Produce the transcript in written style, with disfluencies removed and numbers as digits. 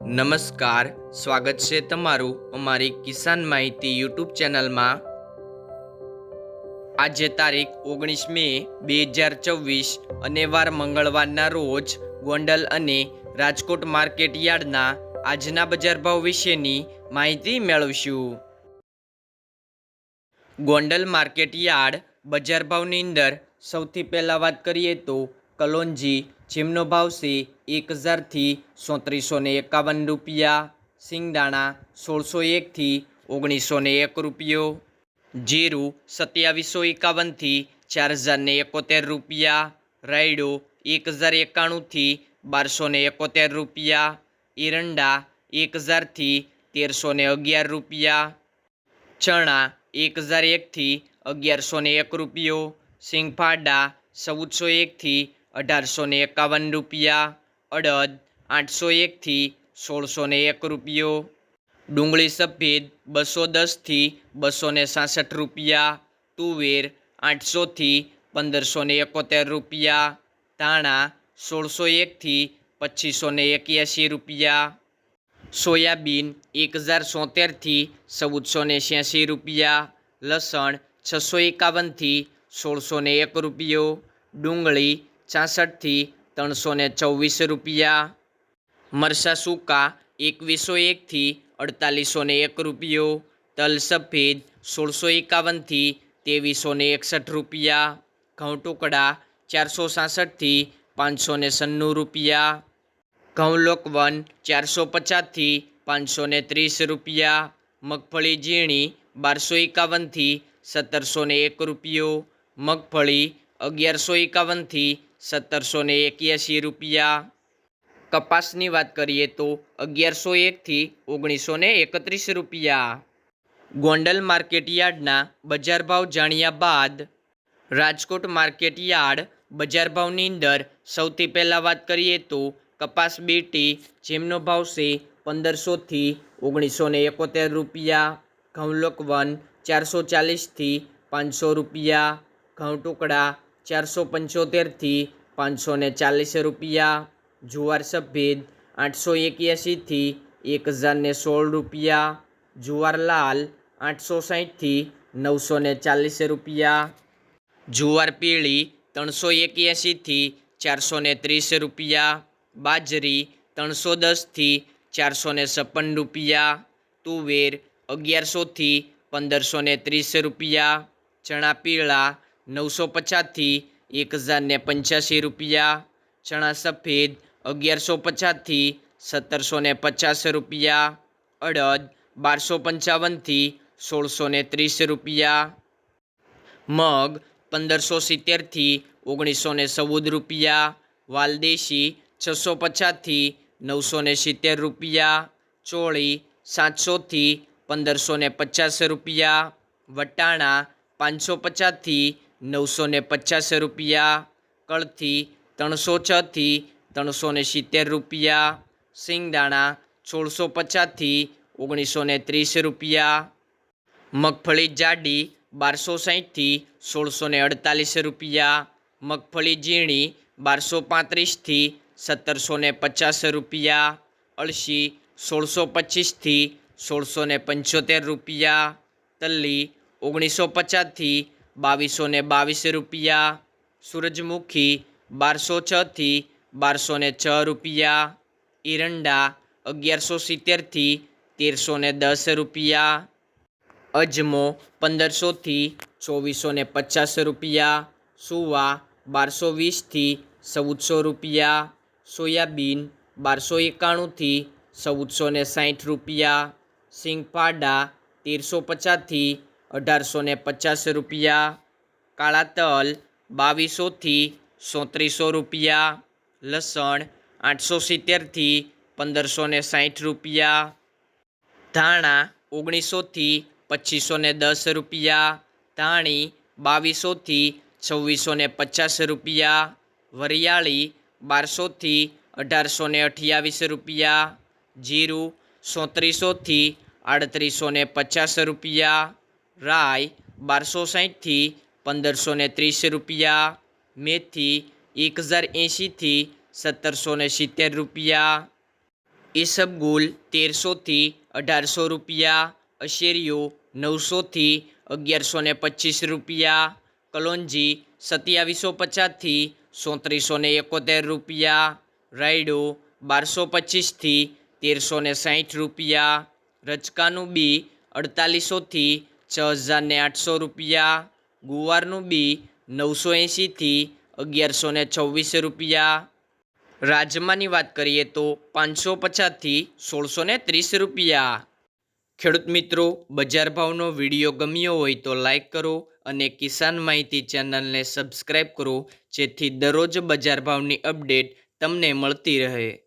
નમસ્કાર, સ્વાગત છે તમારું અમારી કિસાન માહિતી યુટ્યુબ ચેનલમાં। આજે તારીખ 19 મે 2024 અને વાર મંગળવારના રોજ ગોંડલ અને રાજકોટ માર્કેટ યાર્ડના આજના બજાર ભાવ વિશેની માહિતી મેળવશું। ગોંડલ માર્કેટ યાર્ડ બજાર ભાવની અંદર સૌથી પહેલાં વાત કરીએ તો કલોંજી જેમનો ભાવ છે 1000 થી 3751 રૂપિયા, સિંગદાણા 1601 થી 1901 રૂપિયો, જીરું 2751 થી 4071 રૂપિયા, રાયડો 1091 થી 1271 રૂપિયા, એરંડા 1000 થી 1311 રૂપિયા, ચણા 1001 થી 1101 રૂપિયો, સિંગફાડા 1401 થી 1851 રૂપિયા, અડદ 801 થી 1601 રૂપિયો, ડુંગળી સફેદ 210 થી 266 રૂપિયા, તુવેર 800 થી 1571 રૂપિયા, ધાણા 1601 થી 2581 રૂપિયા, સોયાબીન 1073 થી 1486 રૂપિયા, લસણ 651 થી 1601 રૂપિયો, ડુંગળી 66 થી 324 રૂપિયા, મરચાં સૂકા 2101 થી 4801 રૂપિયો, તલ સફેદ 1651 થી 2361 રૂપિયા, ઘઉં ટુકડા 466 થી 596 રૂપિયા, ઘઉં લોકવન 450 થી 530 રૂપિયા, મગફળી ઝીણી 1251 થી 1701 રૂપિયો, મગફળી 1151 થી 1781 રૂપિયા, કપાસની વાત કરીએ તો 1101 થી 1931 રૂપિયા। ગોંડલ માર્કેટ યાર્ડના બજાર ભાવ જાણ્યા બાદ રાજકોટ માર્કેટ યાર્ડ બજાર ભાવની અંદર સૌથી પહેલાં વાત કરીએ તો કપાસ બીટી જેમનો ભાવ છે 1500 થી 1971 રૂપિયા, ઘઉં લોકવન 440 થી 500 રૂપિયા, ઘઉં ટુકડા 475 થી 540 રૂપિયા, જુવાર સફેદ 881 થી 1016 રૂપિયા, જુવાર લાલ 860 થી 940 રૂપિયા, જુવાર પીળી 381 થી 430 રૂપિયા, બાજરી 310 થી 456 રૂપિયા, તુવેર 1100 થી 1530 રૂપિયા, ચણા પીળા 950 થી 1085 રૂપિયા, ચણા સફેદ 1150 થી 1750 રૂપિયા, અડદ 1255 થી 1630 રૂપિયા, મગ 1570 થી 1914 રૂપિયા, વાલદેશી 650 થી 970 રૂપિયા, ચોળી 700 થી 1550 રૂપિયા, વટાણા 550 થી 950 રૂપિયા, કળથી 306 થી 370 રૂપિયા, સિંગદાણા 1650 થી 1930 રૂપિયા, મગફળી જાડી 1260 થી 1648 રૂપિયા, મગફળી ઝીણી 1235 થી 1750 રૂપિયા, અળસી 1625 થી 1675 રૂપિયા, તલ્લી 1950 થી 2222 રૂપિયા, સૂરજમુખી 1206 થી 1206 રૂપિયા, એરંડા 1170 થી 1310 રૂપિયા, અજમો 1500 થી 2450 રૂપિયા, સુવા 1220 થી 1400 રૂપિયા, સોયાબીન 1291 થી 1460 રૂપિયા, સિંગફાડા 1350 થી 1850 રૂપિયા, કાળા તલ 2200 થી 3700 રૂપિયા, લસણ 870 થી 1560 રૂપિયા, ધાણા 1900 થી 2510 રૂપિયા, ધાણી 2200 થી 2650 રૂપિયા, વરિયાળી 1200 થી 1828 રૂપિયા, જીરું 3700 થી 3850 રૂપિયા, રાઈ 1260 થી 1530 રૂપિયા, મેથી 1080 થી 1770 રૂપિયા, ઈસબગુલ 1300થી 1800 રૂપિયા, અશેરીઓ 900થી 1125 રૂપિયા, કલોંજી 2750થી 3771 રૂપિયા, રાયડો 1225થી 1360 રૂપિયા, રચકાનું બી 4800થી 6800 રૂપિયા, ગુવારનું બી 980થી 1126 રૂપિયા. રાજમાની વાત કરીએ તો 550થી 1630 રૂપિયા. ખેડૂત મિત્રો, બજાર ભાવનો વિડીયો ગમ્યો હોય તો લાઈક કરો અને કિસાન માહિતી ચેનલને સબસ્ક્રાઈબ કરો, જેથી દરરોજ બજાર ભાવની અપડેટ તમને મળતી રહે.